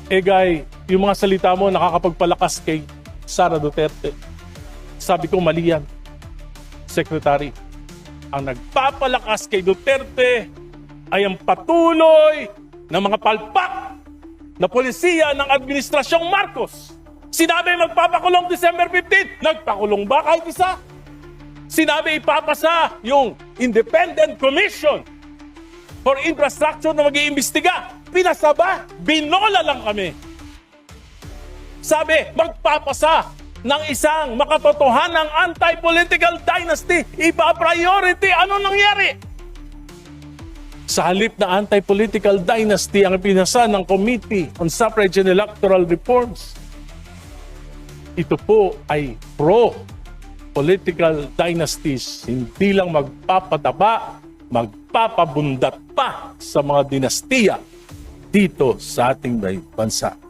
Guy, yung mga salita mo nakakapagpalakas kay Sara Duterte. Sabi ko mali yan, Secretary. Ang nagpapalakas kay Duterte ay ang patuloy ng mga palpak na polisiya ng Administrasyong Marcos. Sinabi magpapakulong December 15, nagpakulong ba kahit isa? Sinabi ipapasa yung Independent Commission for Infrastructure na mag-iimbestiga. Pinasa ba? Binola lang kami. Sabi, magpapasa ng isang makatotohanang anti-political dynasty. Ipa-priority. Ano nangyari? Sa halip na anti-political dynasty ang pinasa ng Committee on Suffrage and Electoral Reforms, ito po ay pro-political dynasties. Hindi lang magpapadaba, magpapabundat pa sa mga dinastiya dito sa ating bansa.